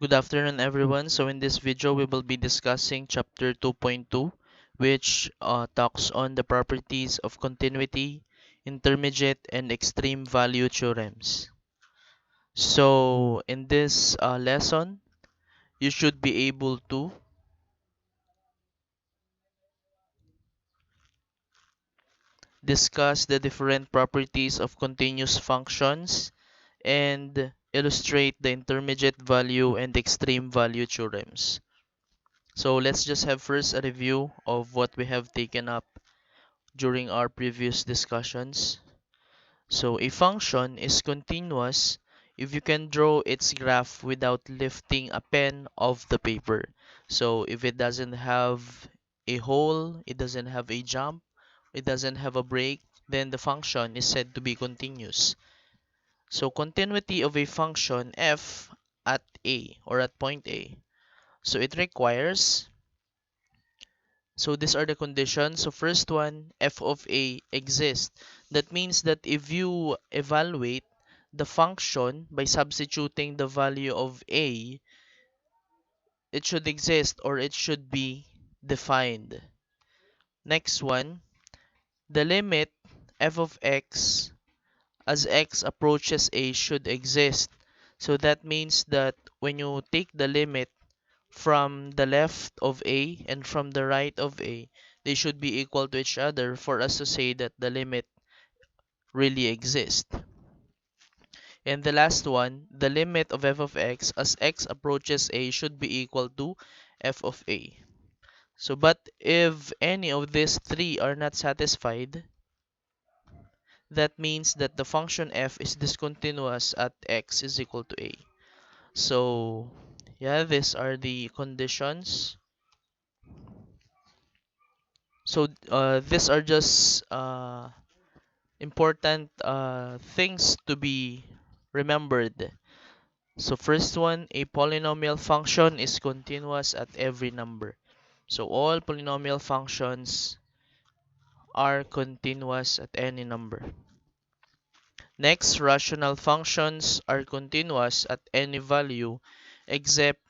Good afternoon, everyone. So in this video, we will be discussing chapter 2.2, which talks on the properties of continuity, intermediate, and extreme value theorems. So in this lesson, you should be able to discuss the different properties of continuous functions and illustrate the intermediate value and extreme value theorems. So let's just have first a review of what we have taken up during our previous discussions. So a function is continuous if you can draw its graph without lifting a pen off the paper. So if it doesn't have a hole, it doesn't have a jump, it doesn't have a break, then the function is said to be continuous. So continuity of a function f at a or at point A. So it requires, so these are the conditions. So first one, f of a exists. That means that if you evaluate the function by substituting the value of a, it should exist or it should be defined. Next one, the limit f of x as x approaches a should exist. So that means that when you take the limit from the left of A and from the right of A, they should be equal to each other for us to say that the limit really exists. And the last one, the limit of f of x as x approaches A should be equal to f of A. So, but if any of these three are not satisfied, that means that the function f is discontinuous at x is equal to A. So, yeah, these are the conditions. So these are just important things to be remembered. So first one, a polynomial function is continuous at every number. So all polynomial functions are continuous at any number. Next, rational functions are continuous at any value except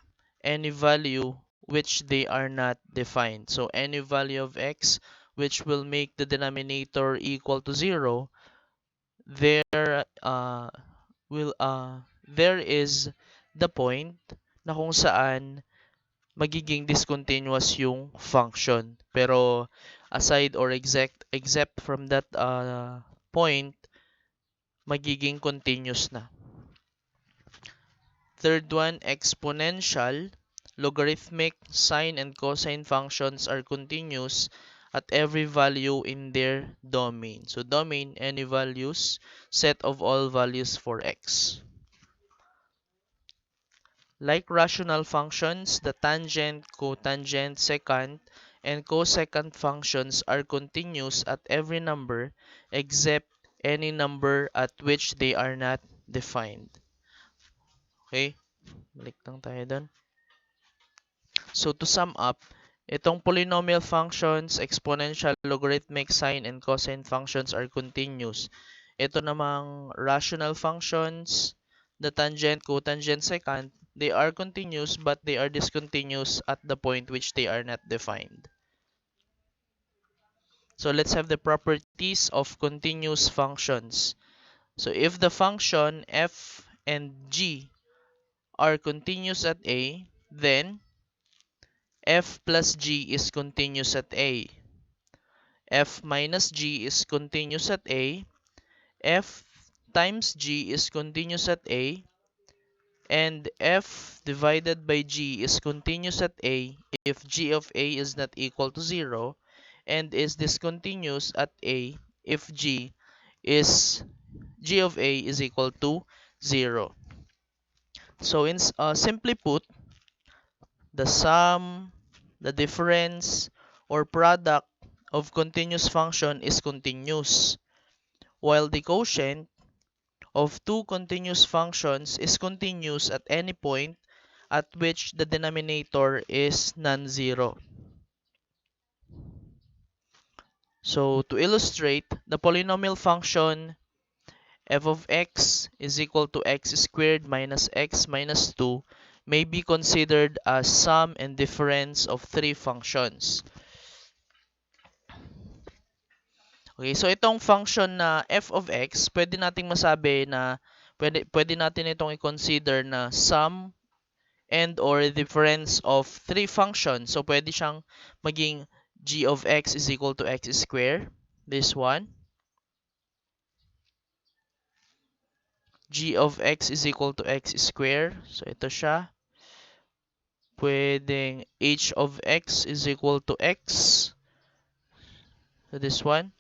any value which they are not defined. So any value of x which will make the denominator equal to 0, there there is the point na kung saan magiging discontinuous yung function. Pero aside or except from that point, magiging continuous na. Third one, exponential, logarithmic, sine and cosine functions are continuous at every value in their domain. So domain, any values, set of all values for x. Like rational functions, the tangent, cotangent, secant, and cosecant functions are continuous at every number except any number at which they are not defined. Okay? Balik lang tayo doon. So to sum up, itong polynomial functions, exponential, logarithmic, sine, and cosine functions are continuous. Ito namang rational functions, the tangent, cotangent, secant, they are continuous but they are discontinuous at the point which they are not defined. So let's have the properties of continuous functions. So if the function f and g are continuous at a, then f plus g is continuous at a. F minus g is continuous at a. F times g is continuous at a. And f divided by g is continuous at a if g of a is not equal to 0 and is discontinuous at a if g of a is equal to 0. So simply put, the sum, the difference, or product of continuous function is continuous, while the quotient of two continuous functions is continuous at any point at which the denominator is non-zero. So to illustrate, the polynomial function f of x is equal to x squared minus x minus 2 may be considered as sum and difference of three functions. Okay, so itong function na f of x, pwede nating masabi na pwede natin itong i-consider na sum and or difference of three functions. So pwede siyang maging g of x is equal to x squared. This one. G of x is equal to x squared. So ito siya. Pwedeng h of x is equal to x. So this one.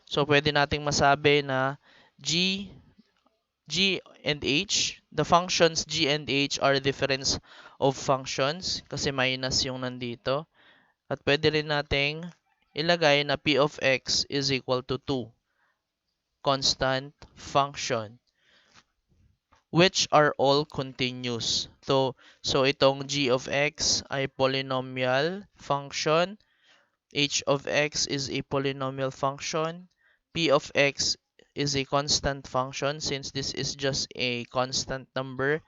So pwede nating masabi na g and h, the functions g and h are difference of functions kasi minus yung nandito. At pwede rin nating ilagay na p of x is equal to 2 constant function which are all continuous. So itong g of x ay polynomial function, h of x is a polynomial function, p of x is a constant function since this is just a constant number.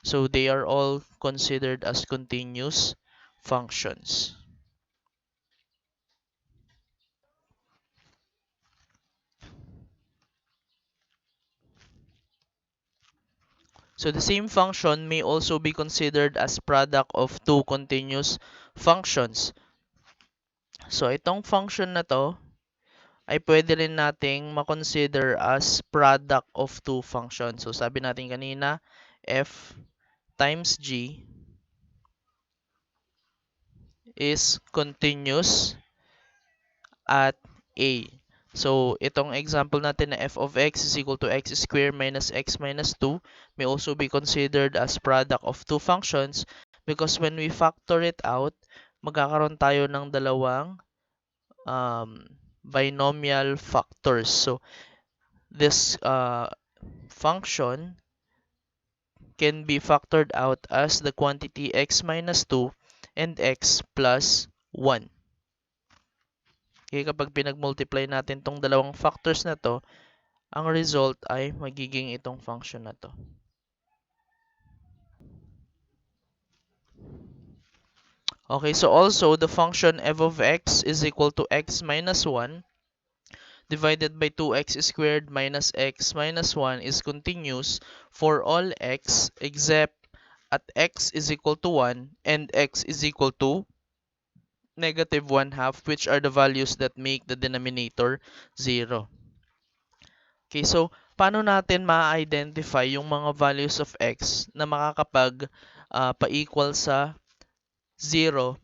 So they are all considered as continuous functions. So the same function may also be considered as product of two continuous functions. So itong function na to ay pwede rin nating makonsider as product of two functions. So sabi natin kanina, f times g is continuous at a. So itong example natin na f of x is equal to x squared minus x minus 2 may also be considered as product of two functions because when we factor it out, magkakaroon tayo ng dalawang binomial factors. So this function can be factored out as the quantity x minus 2 and x plus 1. Okay, kapag pinag-multiply natin tong dalawang factors na to, ang result ay magiging itong function na to. Okay, so also the function f of x is equal to x minus 1 divided by 2x squared minus x minus 1 is continuous for all x except at x is equal to 1 and x is equal to negative 1 half, which are the values that make the denominator 0. Okay, so paano natin ma-identify yung mga values of x na makakapag pa-equal sa 0,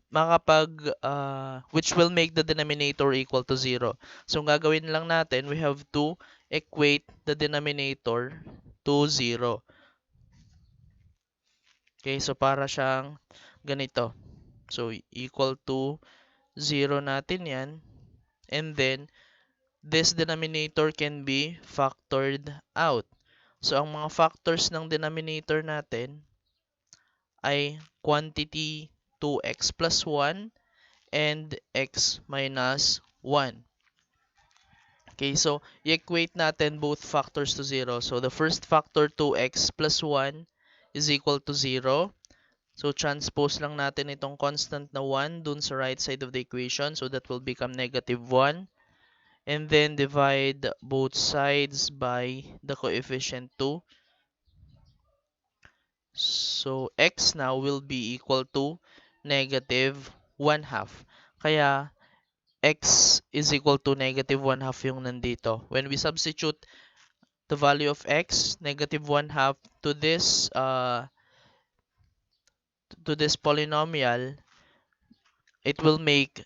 which will make the denominator equal to 0. So ang gagawin lang natin, we have to equate the denominator to 0. Okay, so para siyang ganito. So equal to 0 natin yan. And then, this denominator can be factored out. So ang mga factors ng denominator natin ay quantity 2x plus 1 and x minus 1. Okay, so i-equate natin both factors to 0. So the first factor, 2x plus 1 is equal to 0. So transpose lang natin itong constant na 1 dun sa right side of the equation. So that will become negative 1. And then divide both sides by the coefficient 2. So x now will be equal to negative 1 half. Kaya x is equal to negative 1 half yung nandito. When we substitute the value of x, negative 1 half to this polynomial, it will make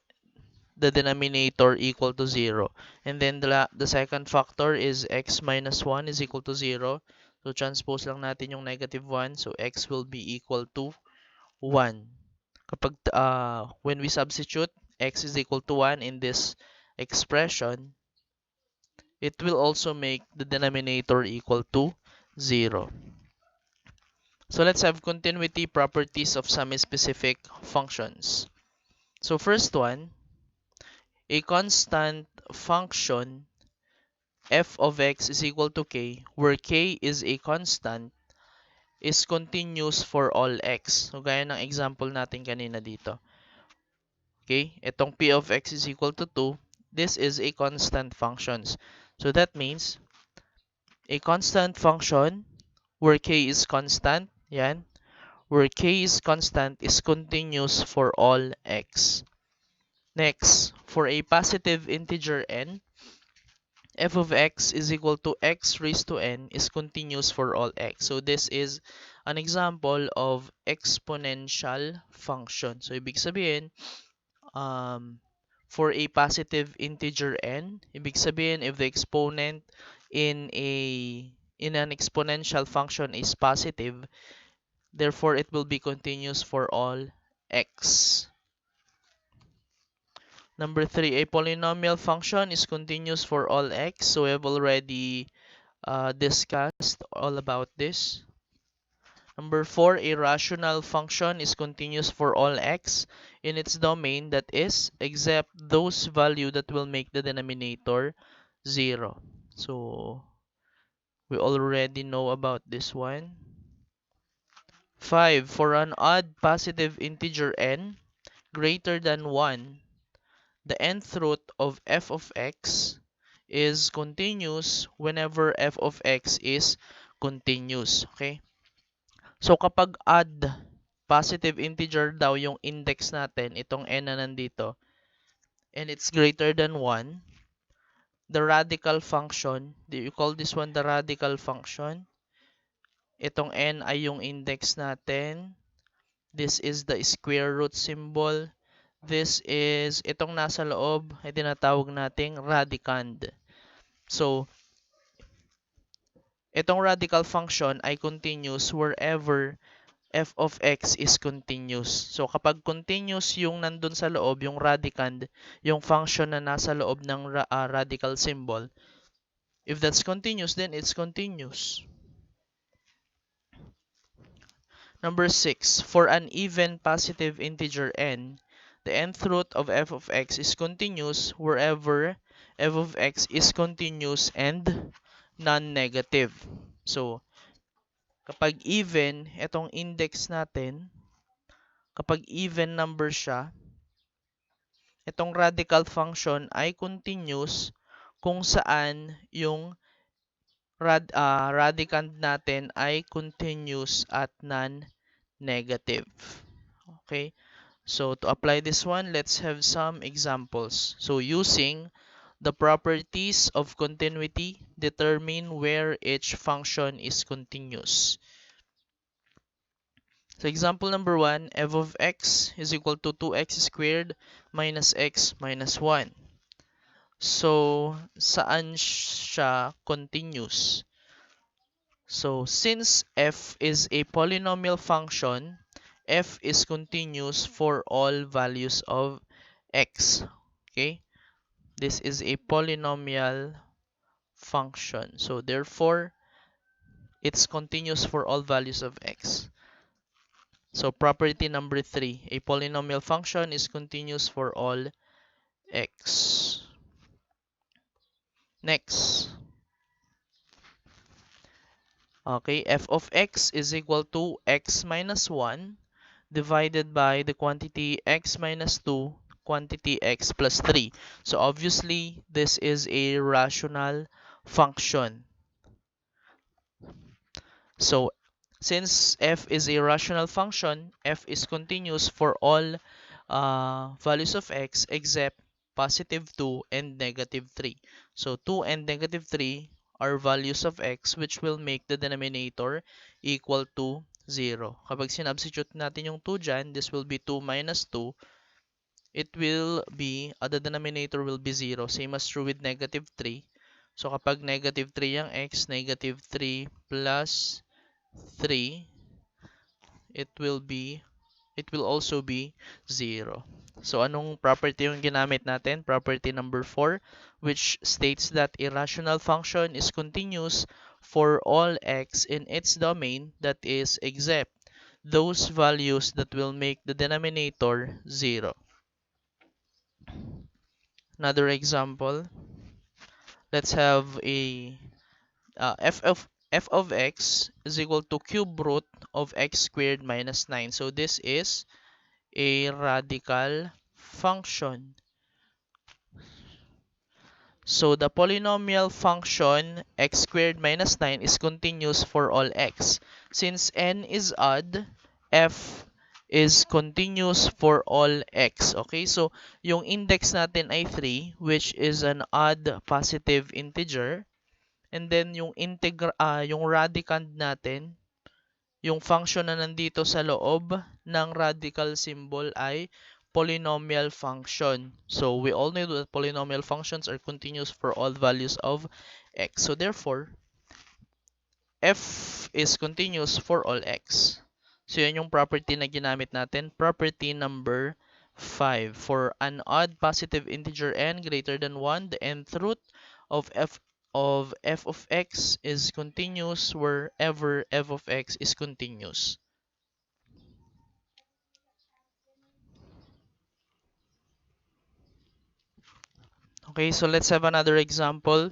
the denominator equal to 0. And then the second factor is x minus 1 is equal to 0. So transpose lang natin yung negative 1. So x will be equal to 1. Kapag when we substitute x is equal to 1 in this expression, it will also make the denominator equal to 0. So let's have continuity properties of some specific functions. So first one, a constant function f of x is equal to k, where k is a constant is continuous for all x. So, gaya ng example natin kanina dito. Okay, itong p of x is equal to 2. This is a constant function. So, that means a constant function where k is constant, yan, where k is constant is continuous for all x. Next, for a positive integer n, f of x is equal to x raised to n is continuous for all x. So this is an example of exponential function. So ibig sabihin, for a positive integer n, ibig sabihin if the exponent in an exponential function is positive, therefore it will be continuous for all x. Number 3, a polynomial function is continuous for all x. So we have already discussed all about this. Number 4, a rational function is continuous for all x in its domain, that is, except those values that will make the denominator 0. So we already know about this one. 5, for an odd positive integer n greater than 1, the nth root of f of x is continuous whenever f of x is continuous. Okay? So kapag odd positive integer daw yung index natin, itong n na nandito, and it's greater than 1, the radical function, do you call this one the radical function? Itong n ay yung index natin. This is the square root symbol. This is, itong nasa loob, ay tinatawag nating radicand. So, itong radical function ay continuous wherever f of x is continuous. So, kapag continuous yung nandun sa loob, yung radicand, yung function na nasa loob ng radical symbol, if that's continuous, then it's continuous. Number 6, for an even positive integer n, the nth root of f of x is continuous wherever f of x is continuous and non-negative. So, kapag even, itong index natin, kapag even number siya, itong radical function ay continuous kung saan yung radicand natin ay continuous at non-negative. Okay? So, to apply this one, let's have some examples. So, using the properties of continuity, determine where each function is continuous. So, example number 1, f of x is equal to 2x squared minus x minus 1. So, saan siya continuous? So, since f is a polynomial function, f is continuous for all values of x. Okay? This is a polynomial function. So, therefore, it's continuous for all values of x. So, property number 3, a polynomial function is continuous for all x. Next. Okay, f of x is equal to x minus 1 divided by the quantity x minus 2, quantity x plus 3. So obviously, this is a rational function. So since f is a rational function, f is continuous for all values of x except positive 2 and negative 3. So 2 and negative 3 are values of x which will make the denominator equal to 0. Kapag sinubstitute natin yung 2 dyan, this will be 2 minus 2. It will be, the denominator will be 0. Same as true with negative 3. So kapag negative 3 yung x, negative 3 plus 3, it will also be 0. So anong property yung ginamit natin? Property number 4, which states that a rational function is continuous for all x in its domain, that is, except those values that will make the denominator 0. Another example, let's have a f f of x is equal to cube root of x squared minus 9. So this is a radical function. So the polynomial function x squared minus 9 is continuous for all x. Since n is odd, f is continuous for all x. Okay, so yung index natin ay 3, which is an odd positive integer. And then yung radicand natin, yung function na nandito sa loob ng radical symbol ay polynomial function. So we all know that polynomial functions are continuous for all values of x. So therefore, f is continuous for all x. So yun yung property na ginamit natin. Property number 5. For an odd positive integer n greater than 1, the nth root of f of x is continuous wherever f of x is continuous. Okay, so let's have another example.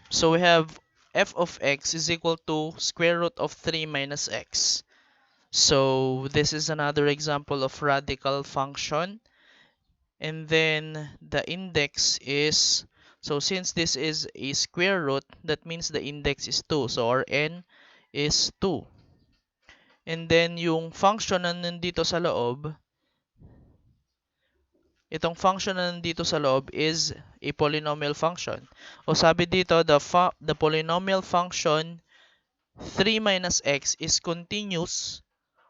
So we have f of x is equal to square root of 3 minus x. So this is another example of radical function. And then the index is, so since this is a square root, that means the index is 2. So our n is 2. And then yung function na nandito sa loob, itong function na nandito sa loob is a polynomial function. O sabi dito, the polynomial function 3 minus x is continuous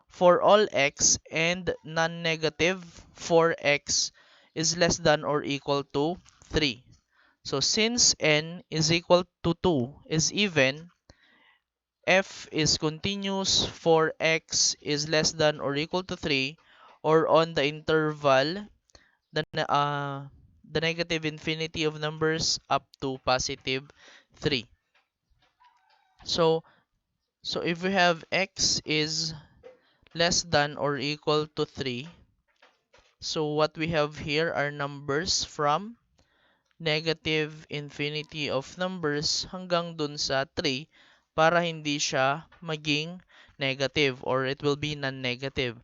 for all x and non-negative for x is less than or equal to 3. So since n is equal to 2 is even, f is continuous for x is less than or equal to 3 or on the interval the negative infinity of numbers up to positive 3. So if we have x is less than or equal to 3, so what we have here are numbers from negative infinity of numbers hanggang dun sa 3 para hindi siya maging negative or it will be non-negative.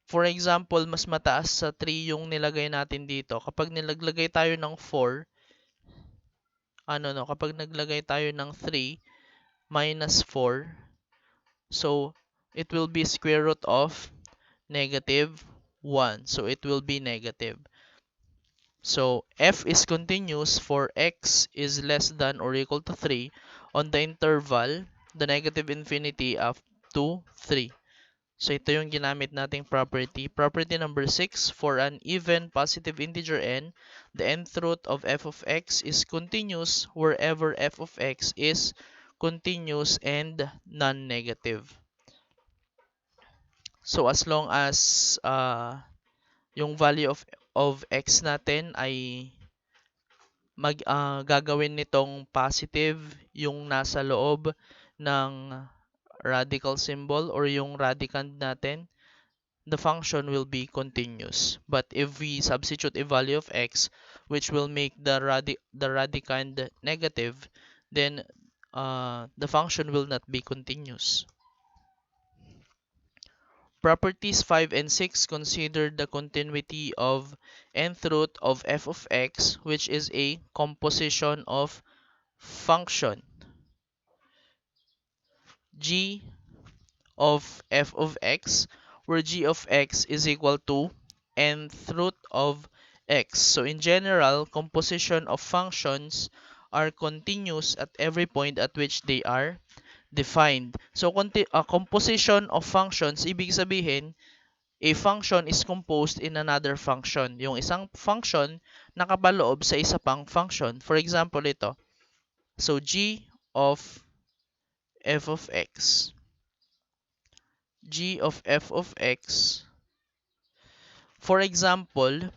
For example, mas mataas sa 3 yung nilagay natin dito. Kapag nilaglagay tayo ng 4, kapag naglagay tayo ng 3 minus 4, so it will be square root of negative 1. So it will be negative. So f is continuous for x is less than or equal to 3 on the interval, the negative infinity up to 3. So ito yung ginamit nating property. Property number 6, for an even positive integer n, the nth root of f of x is continuous wherever f of x is continuous and non-negative. So as long as yung value of x natin ay gagawin nitong positive yung nasa loob ng radical symbol or yung radicand natin, the function will be continuous. But if we substitute a value of x which will make the radicand negative, then the function will not be continuous. Properties 5 and 6 consider the continuity of nth root of f of x, which is a composition of function g of f of x, where g of x is equal to nth root of x. So in general, composition of functions are continuous at every point at which they are defined. So composition of functions, ibig sabihin, a function is composed in another function. Yung isang function nakabaloob sa isa pang function. For example, ito. So g of f of x. G of f of x. For example,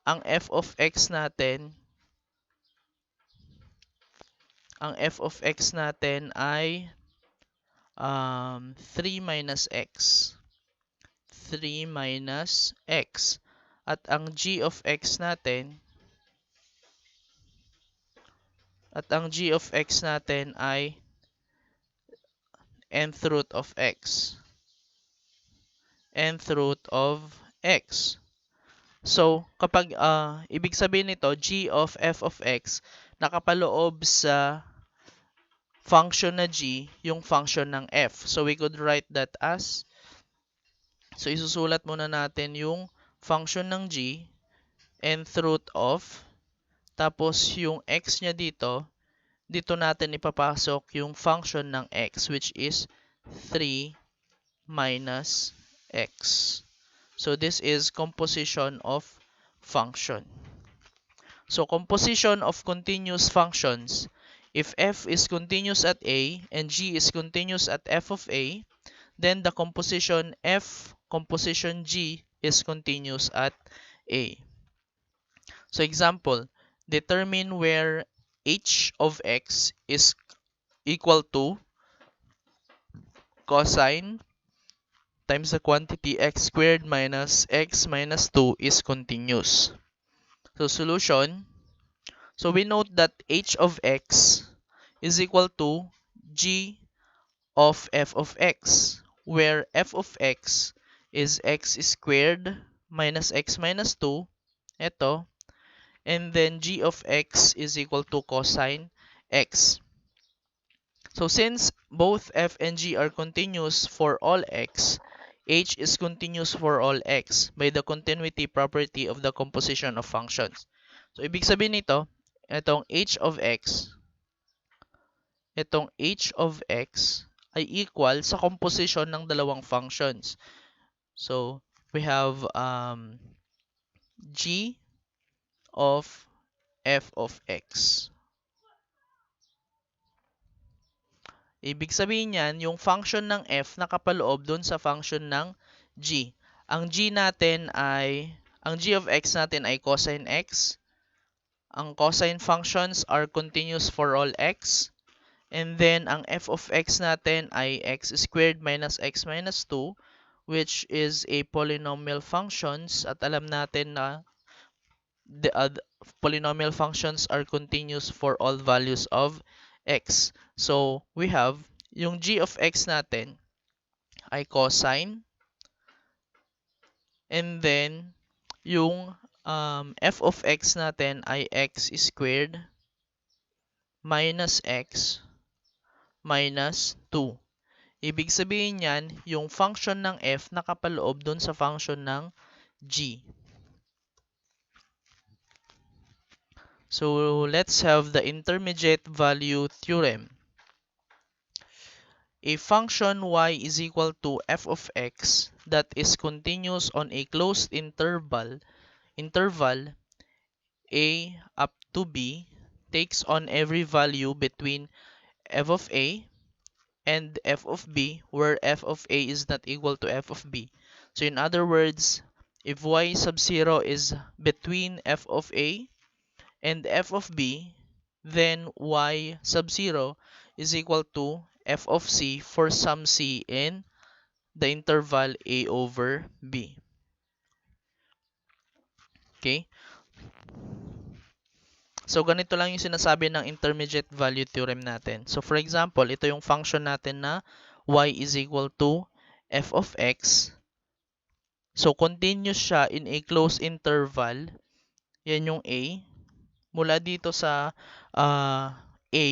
ang f of x natin, ay 3 minus x. 3 minus x. At ang g of x natin At ang g of x natin ay nth root of x. Nth root of x. So, kapag ibig sabihin nito, g of f of x, nakapaloob sa function na g, yung function ng f. So, we could write that as, so isusulat muna natin yung function ng g, nth root of, tapos yung x niya dito natin ipapasok yung function ng x, which is 3 minus x. So, this is composition of function. So, composition of continuous functions. If f is continuous at a and g is continuous at f of a, then the composition f composition g is continuous at a. So, example, determine where h of x is equal to cosine times the quantity x squared minus x minus 2 is continuous. So, solution. So, we note that h of x is equal to g of f of x, where f of x is x squared minus x minus 2, ito, and then g of x is equal to cosine x. So, since both f and g are continuous for all x, h is continuous for all x by the continuity property of the composition of functions. So, ibig sabihin nito, itong h of x ay equal sa composition ng dalawang functions. So, we have g of f of x. Ibig sabihin yan, yung function ng f nakapaloob dun sa function ng g. Ang g of x natin ay cosine x. Ang cosine functions are continuous for all x. And then, ang f of x natin ay x squared minus x minus 2, which is a polynomial functions. At alam natin na the polynomial functions are continuous for all values of x. So, we have yung g of x natin ay cosine. And then, yung f of x natin ay x squared minus x minus 2. Ibig sabihin yan, yung function ng f nakapaloob dun sa function ng g. So, let's have the intermediate value theorem. A function y is equal to f of x that is continuous on a closed interval a up to b takes on every value between f of a and f of b, where f of a is not equal to f of b. So in other words, if y sub 0 is between f of a and f of b, then y sub 0 is equal to f of c for some c in the interval a over b. Okay? So, ganito lang yung sinasabi ng intermediate value theorem natin. So, for example, ito yung function natin na y is equal to f of x. So, continuous siya in a closed interval. Yan yung a. Mula dito sa a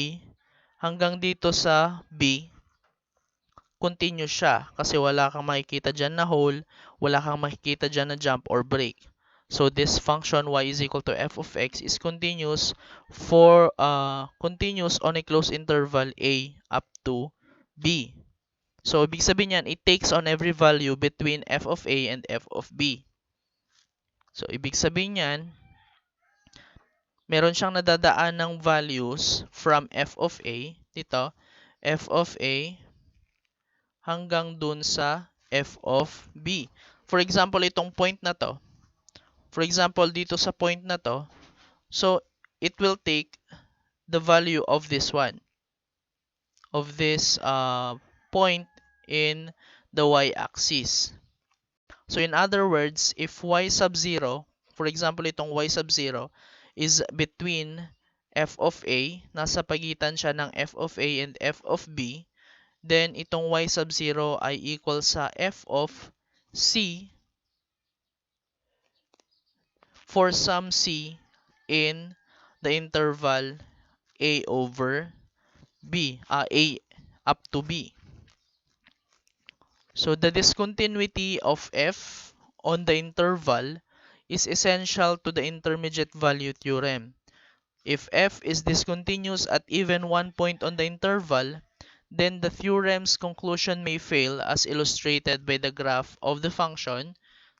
hanggang dito sa b, continuous siya. Kasi wala kang makikita dyan na hole, wala kang makikita dyan na jump or break. So, this function y is equal to f of x is continuous continuous on a closed interval a up to b. So, ibig sabihin yan, it takes on every value between f of a and f of b. So, ibig sabihin yan, meron siyang nadadaan ng values from f of a, dito, f of a hanggang dun sa f of b. For example, itong point na to, for example, dito sa point na to, so, it will take the value of this one, of this point in the y-axis. So, in other words, if y sub 0, for example, itong y sub 0 is between f of a, nasa pagitan siya ng f of a and f of b, then itong y sub 0 ay equal sa f of c for some c in the interval a over b, a up to b. So the discontinuity of f on the interval is essential to the intermediate value theorem. If f is discontinuous at even one point on the interval, then the theorem's conclusion may fail as illustrated by the graph of the function.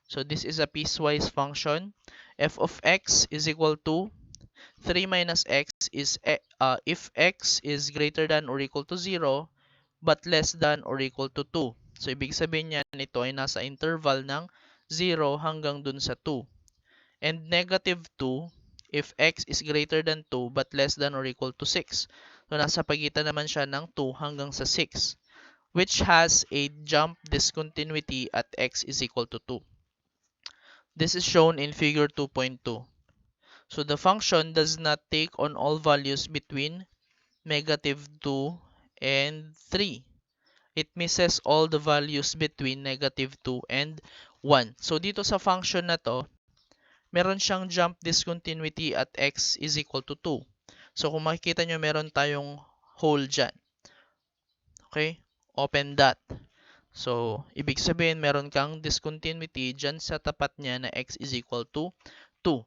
So this is a piecewise function. F of x is equal to 3 minus x is if x is greater than or equal to 0 but less than or equal to 2. So ibig sabihin niyan ito ay nasa interval ng 0 hanggang dun sa 2. And negative 2 if x is greater than 2 but less than or equal to 6. So nasa pagitan naman siya ng 2 hanggang sa 6, which has a jump discontinuity at x is equal to 2. This is shown in figure 2.2. So the function does not take on all values between negative 2 and 3. It misses all the values between negative 2 and 1. So dito sa function na to, meron siyang jump discontinuity at x is equal to 2. So kung makikita nyo, meron tayong hole dyan. Okay? Open that. So, ibig sabihin, meron kang discontinuity dyan sa tapat niya na x is equal to 2.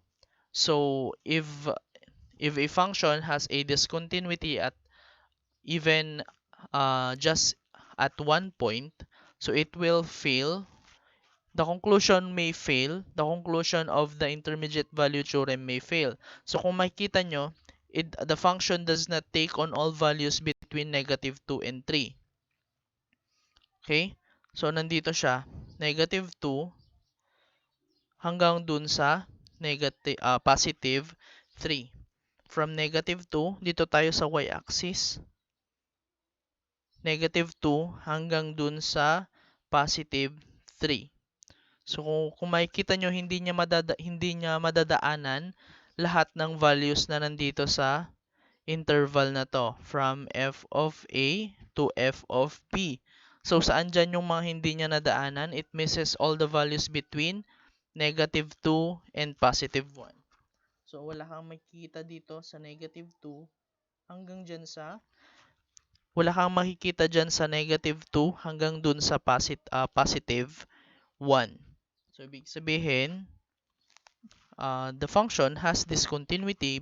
So, if a function has a discontinuity at even just at one point, so it will fail. The conclusion may fail. The conclusion of the intermediate value theorem may fail. So kung makikita nyo, the function does not take on all values between negative 2 and 3. Okay? So nandito siya, negative 2 hanggang dun sa positive 3. From negative 2, dito tayo sa y-axis. Negative 2 hanggang dun sa positive 3. So kung makikita nyo, hindi niya madadaanan lahat ng values na nandito sa interval na to from f of a to f of b. So saan dyan yung mga hindi niya nadaanan? It misses all the values between negative 2 and positive 1. So wala kang makikita dito sa negative 2 hanggang dyan sa negative 2 hanggang dun sa positive 1. So, ibig sabihin, the function has discontinuity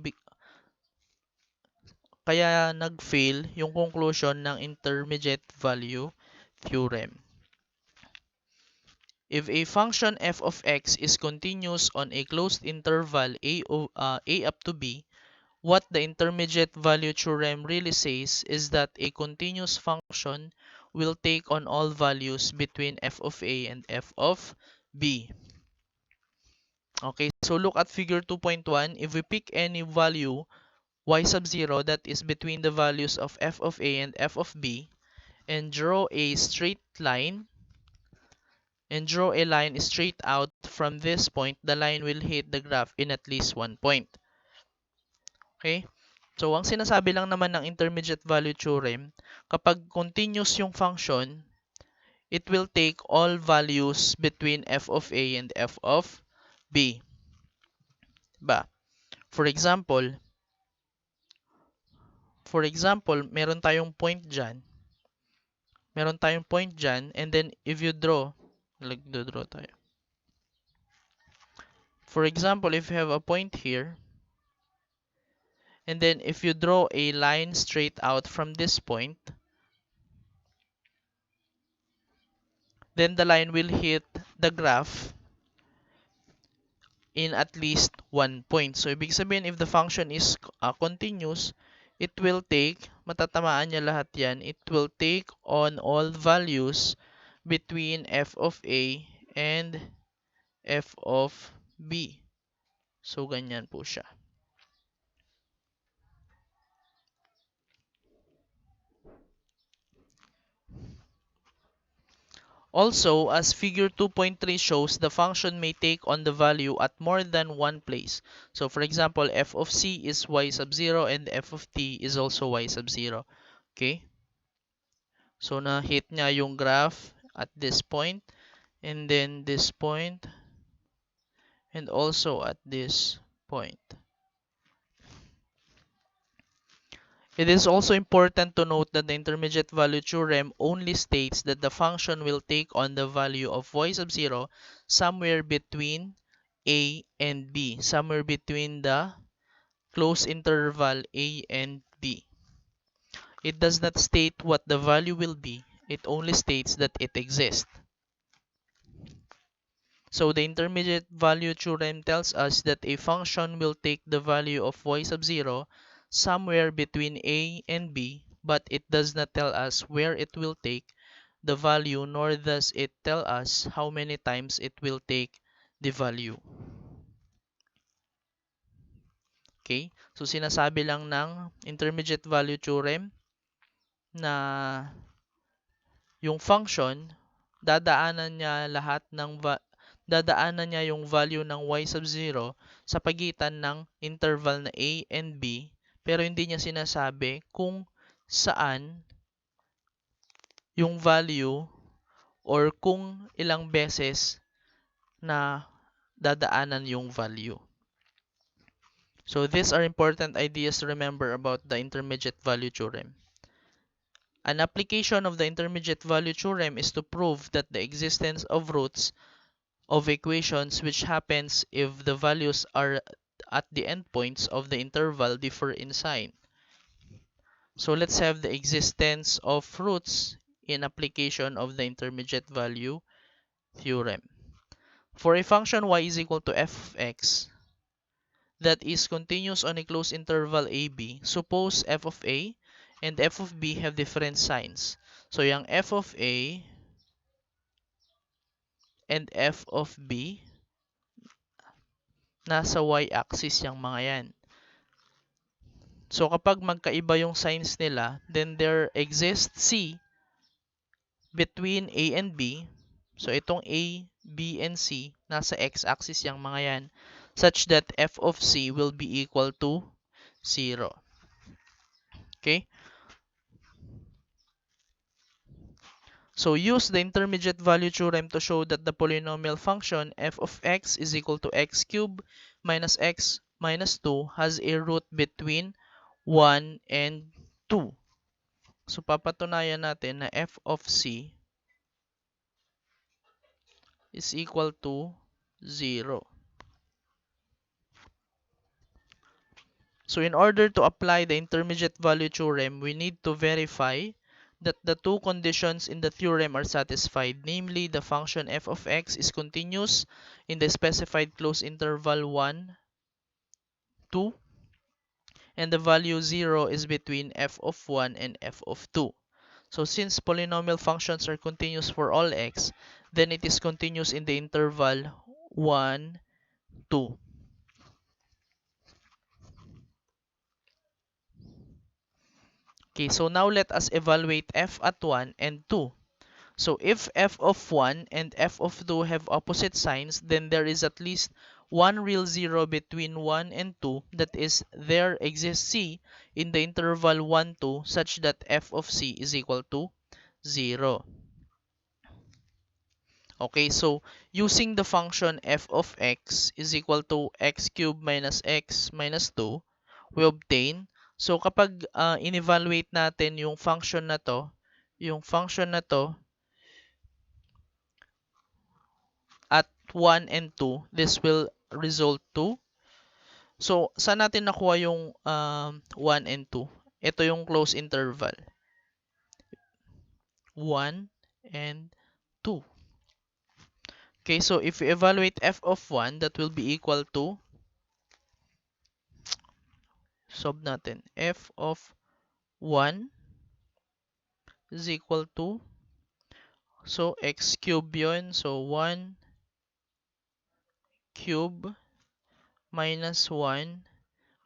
kaya nag-fail yung conclusion ng intermediate value theorem. If a function f of x is continuous on a closed interval a up to b, what the intermediate value theorem really says is that a continuous function will take on all values between f of a and f of b. Okay, so look at figure 2.1. If we pick any value y sub 0 that is between the values of f of a and f of b and draw a line straight out from this point, the line will hit the graph in at least one point. Okay? So, ang sinasabi lang naman ng intermediate value theorem, kapag continuous yung function, it will take all values between f of a and f of b. Ba? For example, meron tayong point dyan. And then if you draw, nagdo-draw tayo. For example, if you have a point here, and then if you draw a line straight out from this point, then the line will hit the graph in at least one point. So, ibig sabihin, if the function is continuous, it will take, matatamaan niya lahat yan, it will take on all values between f of a and f of b. So, ganyan po siya. Also, as figure 2.3 shows, the function may take on the value at more than one place. So for example, f of c is y sub 0 and f of t is also y sub 0. Okay? So na-hit niya yung graph at this point, and then this point, and also at this point. It is also important to note that the intermediate value theorem only states that the function will take on the value of y sub 0 somewhere between a and b, somewhere between the closed interval a and b. It does not state what the value will be, it only states that it exists. So the intermediate value theorem tells us that a function will take the value of y sub 0 somewhere between a and b, but it does not tell us where it will take the value, nor does it tell us how many times it will take the value. Okay? So sinasabi lang ng intermediate value theorem na yung function, dadaanan niya yung value ng y sub 0 sa pagitan ng interval na a and b, pero hindi niya sinasabi kung saan yung value or kung ilang beses na dadaanan yung value. So these are important ideas to remember about the intermediate value theorem. An application of the intermediate value theorem is to prove that the existence of roots of equations, which happens if the values are at the endpoints of the interval differ in sign. So let's have the existence of roots in application of the intermediate value theorem. For a function y is equal to f of x that is continuous on a closed interval ab, suppose f of a and f of b have different signs. So yung f of a and f of b, nasa y-axis yung mga yan. So kapag magkaiba yung signs nila, then there exists c between a and b. So itong a, b, and c, nasa x-axis yung mga yan, such that f of c will be equal to 0. Okay? So use the intermediate value theorem to show that the polynomial function f of x is equal to x cubed minus x minus 2 has a root between 1 and 2. So papatunayan natin na f of c is equal to 0. So in order to apply the intermediate value theorem, we need to verify that the two conditions in the theorem are satisfied, namely the function f of x is continuous in the specified closed interval 1, 2, and the value 0 is between f of 1 and f of 2. So since polynomial functions are continuous for all x, then it is continuous in the interval 1, 2. Okay, so now let us evaluate f at 1 and 2. So if f of 1 and f of 2 have opposite signs, then there is at least one real 0 between 1 and 2, that is, there exists c in the interval 1, 2, such that f of c is equal to 0. Okay, so using the function f of x is equal to x cubed minus x minus 2, we obtain, so kapag in-evaluate natin yung function na to, at 1 and 2, this will result to, so saan natin nakuha yung 1 and 2? Ito yung closed interval, 1 and 2. Okay, so if we evaluate f of 1, that will be equal to, solve natin, f of 1 is equal to, so x cube yun, so 1 cube minus 1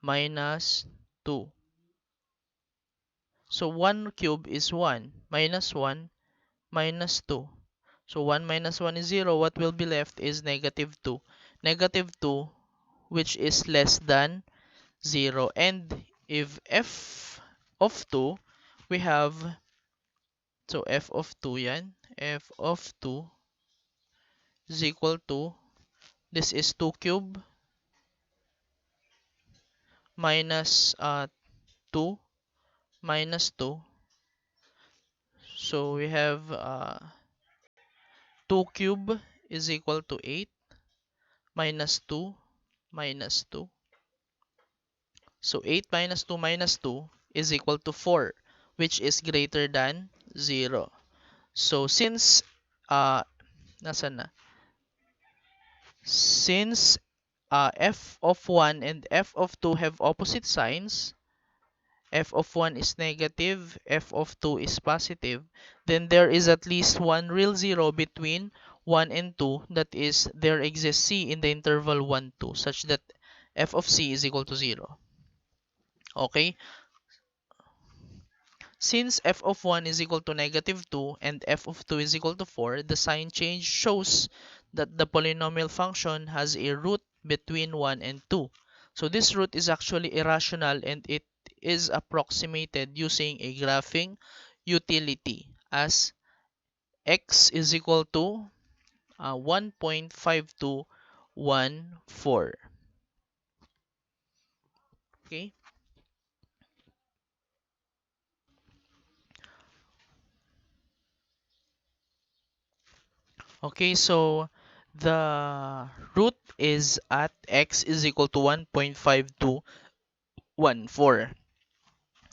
minus 2. So 1 cube is 1 minus 1 minus 2. So 1 minus 1 is 0. What will be left is negative 2. Negative 2, which is less than 0. And if f of 2, we have, so f of 2 yan. F of 2 is equal to, this is 2 cube minus 2 minus 2. So we have 2 cube is equal to 8 minus 2 minus 2. So 8 minus 2 minus 2 is equal to 4, which is greater than 0. So since nasan na? Since f of 1 and f of 2 have opposite signs, f of 1 is negative, f of 2 is positive, then there is at least one real zero between 1 and 2, that is, there exists c in the interval 1, 2, such that f of c is equal to 0. Okay? Since f of 1 is equal to negative 2 and f of 2 is equal to 4, the sign change shows that the polynomial function has a root between 1 and 2. So this root is actually irrational and it is approximated using a graphing utility as x is equal to 1.5214. Okay? Okay, so the root is at x is equal to 1.5214.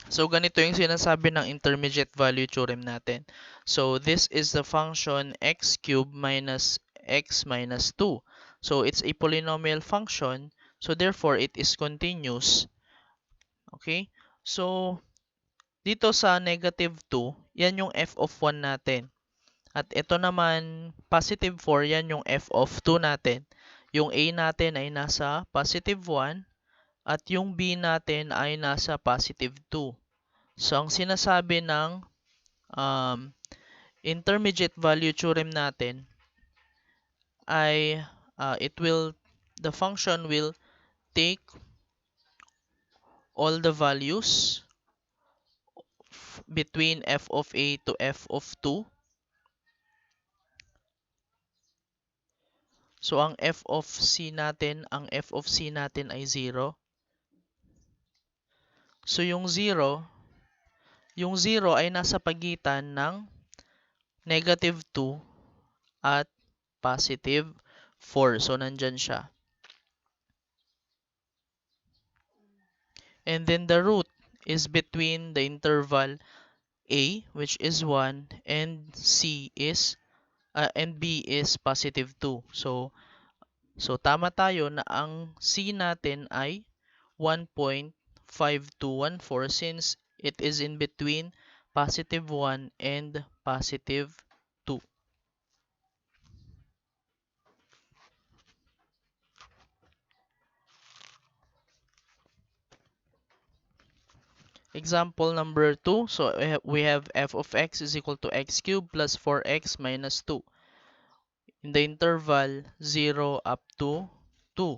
So ganito yung sinasabi ng intermediate value theorem natin. So this is the function x cubed minus x minus 2. So it's a polynomial function. So therefore it is continuous. Okay? So dito sa negative 2, yan yung f of 1 natin. At ito naman, positive 4, yan yung f of 2 natin. Yung a natin ay nasa positive 1 at yung b natin ay nasa positive 2. So, ang sinasabi ng um, intermediate value theorem natin ay the function will take all the values between f of a to f of 2. So, ang f of c natin ay 0. So, yung 0 ay nasa pagitan ng negative 2 at positive 4. So, nandyan siya. And then the root is between the interval a, which is 1, and and b is positive 2. So tama tayo na ang c natin ay 1.5214 since it is in between positive 1 and positive 2. Example number 2. So we have f of x is equal to x cubed plus 4x minus 2 in the interval 0 up to 2.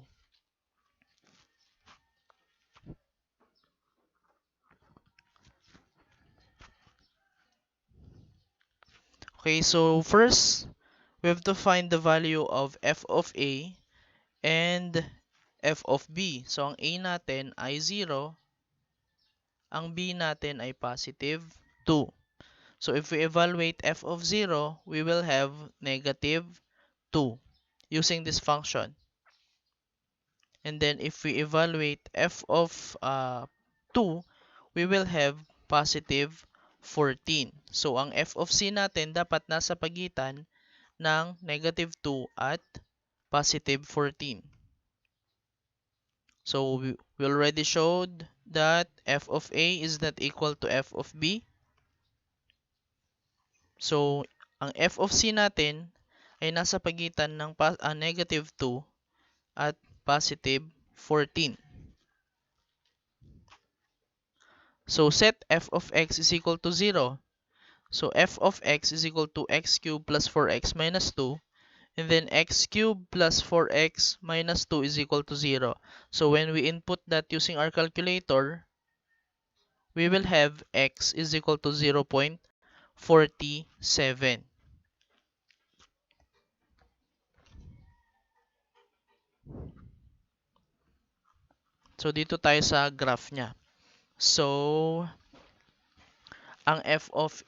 Okay, so first, we have to find the value of f of a and f of b. So, ang a natin ay 0, ang b natin ay positive 2. So, if we evaluate f of 0, we will have negative 2 using this function. And then, if we evaluate f of 2, we will have positive 14. So, ang f of c natin dapat nasa pagitan ng negative 2 at positive 14. So, we already showed that f of a is not equal to f of b. So, ang f of c natin ay nasa pagitan ng negative 2 at positive 14. So, set f of x is equal to 0. So f of x is equal to x cubed plus 4x minus 2. And then x cubed plus 4x minus 2 is equal to 0. So when we input that using our calculator, we will have x is equal to 0.47. So dito tayo sa graph niya. So ang f of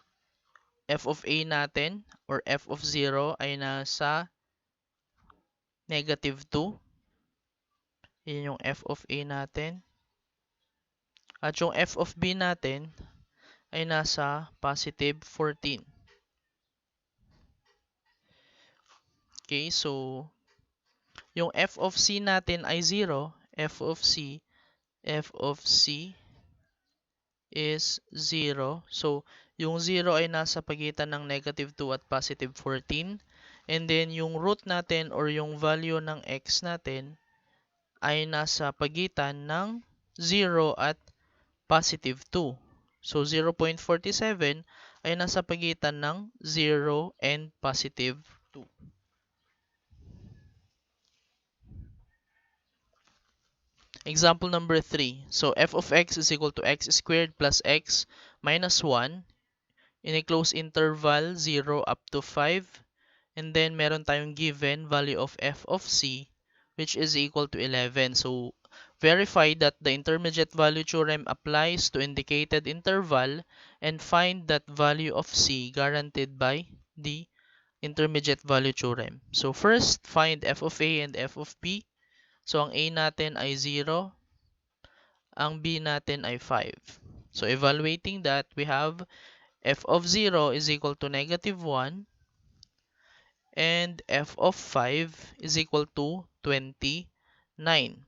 a natin or f of 0 ay nasa -2. Yan yung f of a natin. At yung f of b natin ay nasa +14. Okay, so yung f of c natin ay 0. F of c is 0. So, yung 0 ay nasa pagitan ng -2 at +14. And then, yung root natin or yung value ng x natin ay nasa pagitan ng 0 at +2. So, 0.47 ay nasa pagitan ng 0 and +2. Example number 3. So, f of x is equal to x squared plus x minus 1 in a closed interval 0 up to 5. And then, meron tayong given value of f of c, which is equal to 11. So, verify that the intermediate value theorem applies to indicated interval and find that value of c guaranteed by the intermediate value theorem. So, first, find f of a and f of b. So, ang a natin ay 0, ang b natin ay 5. So, evaluating that, we have f of 0 is equal to -1 and f of 5 is equal to 29.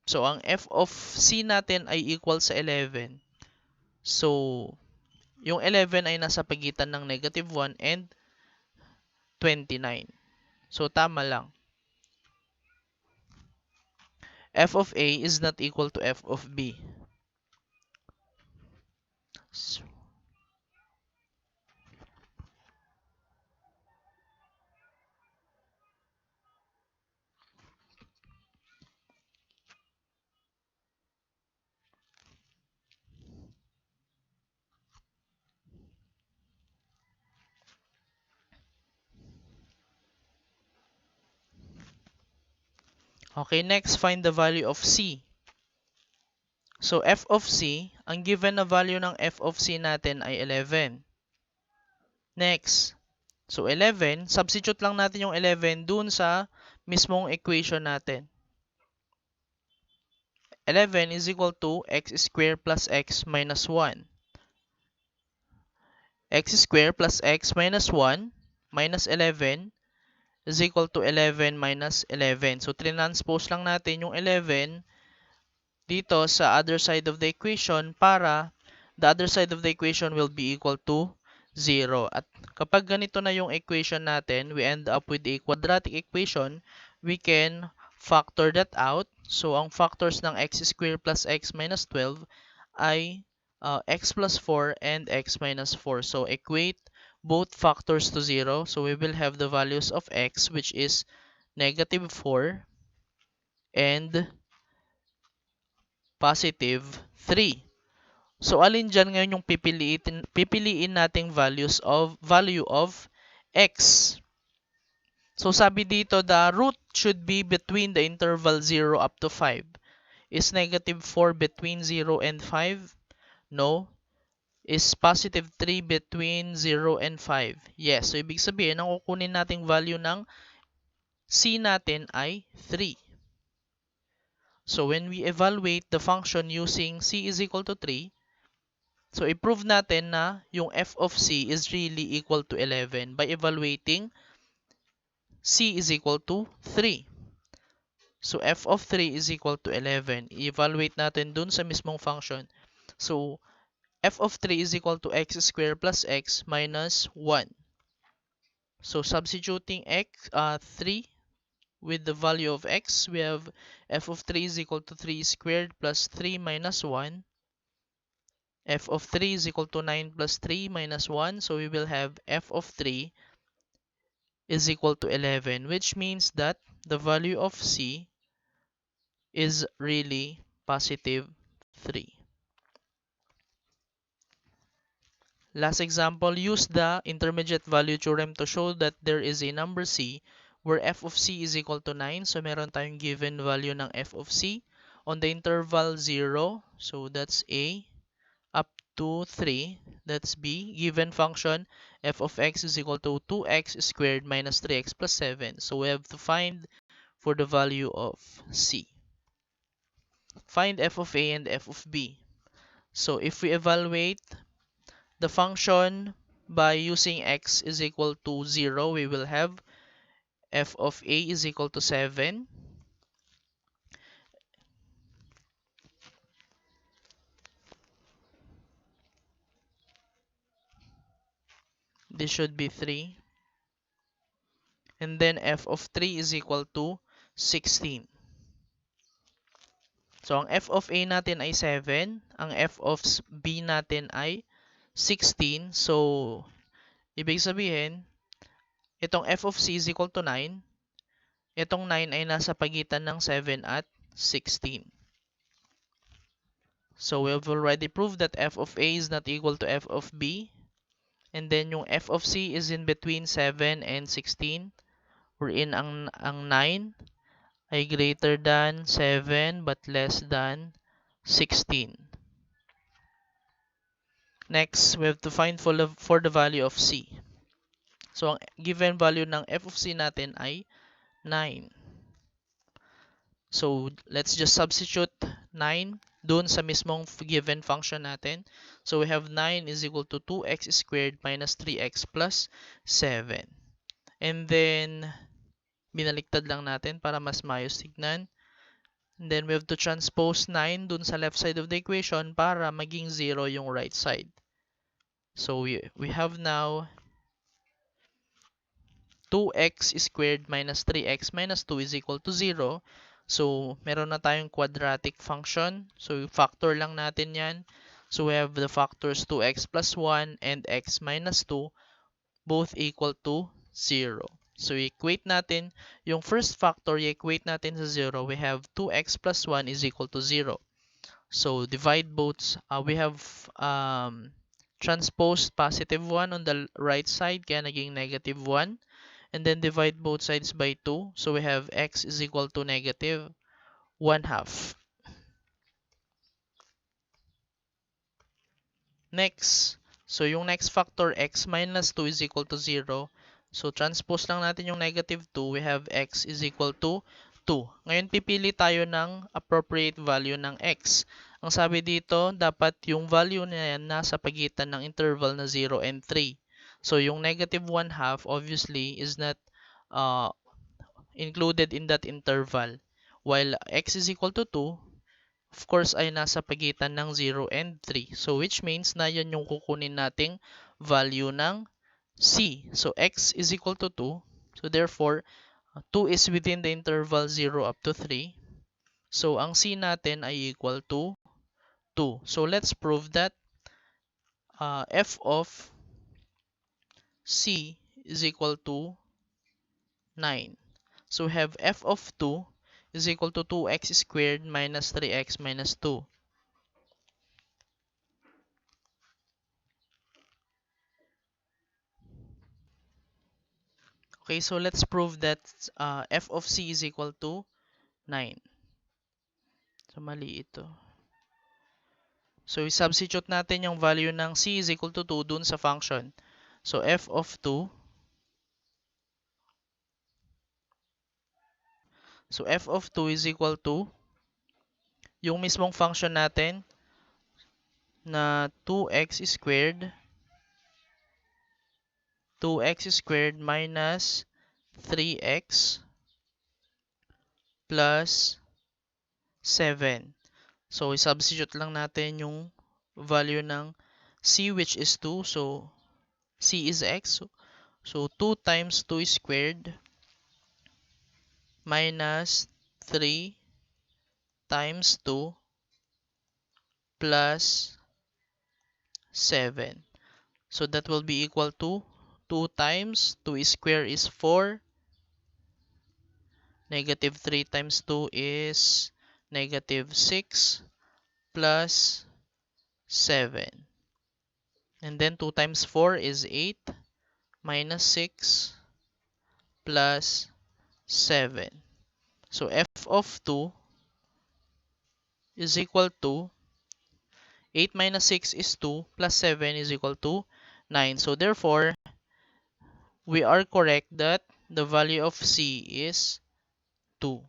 So, ang f of c natin ay equal sa 11. So, yung 11 ay nasa pagitan ng -1 and 29. So, tama lang. F of a is not equal to f of b. So, okay, next, find the value of c. So, f of c, ang given na value ng f of c natin ay 11. Next, so 11, substitute lang natin yung 11 dun sa mismong equation natin. 11 is equal to x squared plus x minus 1. X squared plus x minus 1 minus 11 is equal to 11 minus 11. So, transpose lang natin yung 11 dito sa other side of the equation para the other side of the equation will be equal to 0. At kapag ganito na yung equation natin, we end up with a quadratic equation. We can factor that out. So, ang factors ng x squared plus x minus 12 ay x plus 4 and x minus 4. So, equate both factors to 0. So, we will have the values of x, which is -4 and +3. So, alin dyan ngayon yung pipiliin nating value of x? So, sabi dito, the root should be between the interval 0 up to 5. Is -4 between 0 and 5? No. Is +3 between 0 and 5? Yes. So, ibig sabihin, ang kukunin nating value ng c natin ay 3. So, when we evaluate the function using c is equal to 3, so i-prove natin na yung f of c is really equal to 11 by evaluating c is equal to 3. So, f of 3 is equal to 11. I-evaluate natin dun sa mismong function. So, f of 3 is equal to x squared plus x minus 1. So, substituting 3 with the value of x, we have f of 3 is equal to 3 squared plus 3 minus 1. f of 3 is equal to 9 plus 3 minus 1. So we will have f of 3 is equal to 11, which means that the value of C is really positive 3. Last example, use the intermediate value theorem to show that there is a number C where f of C is equal to 9. So meron tayong given value ng f of C on the interval 0. So that's A up to 3. That's B. Given function f of x is equal to 2x squared minus 3x plus 7. So we have to find for the value of C. Find f of A and f of B. So if we evaluate the function by using x is equal to 0, we will have f of A is equal to 7. This should be 3. And then f of 3 is equal to 16. So ang f of A natin ay 7. Ang f of B natin ay 16. So, ibig sabihin, itong f of C is equal to 9. Itong 9 ay nasa pagitan ng 7 at 16. So, we have already proved that f of A is not equal to f of B. And then, yung f of C is in between 7 and 16. Wherein ang 9 ay greater than 7 but less than 16. Next, we have to find for the value of C. So, ang given value ng f of C natin ay 9. So, let's just substitute 9 dun sa mismong given function natin. So, we have 9 is equal to 2x squared minus 3x plus 7. And then, binaliktad lang natin para mas maayos tignan. And then, we have to transpose 9 dun sa left side of the equation para maging 0 yung right side. So, we have now 2x squared minus 3x minus 2 is equal to 0. So, meron na tayong quadratic function. So, factor lang natin yan. So, we have the factors 2x plus 1 and x minus 2 both equal to 0. So, equate natin yung first factor, i-equate natin sa 0. We have 2x plus 1 is equal to 0. So, divide both. We have transposed positive 1 on the right side, kaya naging negative 1. And then divide both sides by 2. So we have x is equal to negative 1/2. Next, so yung next factor, x minus 2 is equal to 0. So transpose lang natin yung negative 2. We have x is equal to 2. Ngayon pipili tayo ng appropriate value ng x. Ang sabi dito, dapat yung value na yan nasa pagitan ng interval na 0 and 3. So yung negative 1/2 obviously is not included in that interval. While x is equal to 2, of course, ay nasa pagitan ng 0 and 3. So, which means na yan yung kukunin nating value ng C. So, x is equal to 2. So, therefore, 2 is within the interval 0 up to 3. So, ang C natin ay equal to 2. So, let's prove that f of C is equal to 9. So, we have f of 2 is equal to 2x squared minus 3x minus 2. Okay, so let's prove that f of C is equal to 9. So, mali ito. So, i-substitute natin yung value ng C is equal to 2 dun sa function. So, f of 2. So, f of 2 is equal to yung mismong function natin na 2x squared minus 3x plus 7. So, i-substitute lang natin yung value ng C which is 2. So, C is x. So, 2 times 2 squared minus 3 times 2 plus 7. So that will be equal to 2 times 2 square is 4. Negative 3 times 2 is negative 6 plus 7. And then 2 times 4 is 8 minus 6 plus 7. So f of 2 is equal to 8 minus 6 is 2 plus 7 is equal to 9. So therefore, we are correct that the value of C is 2.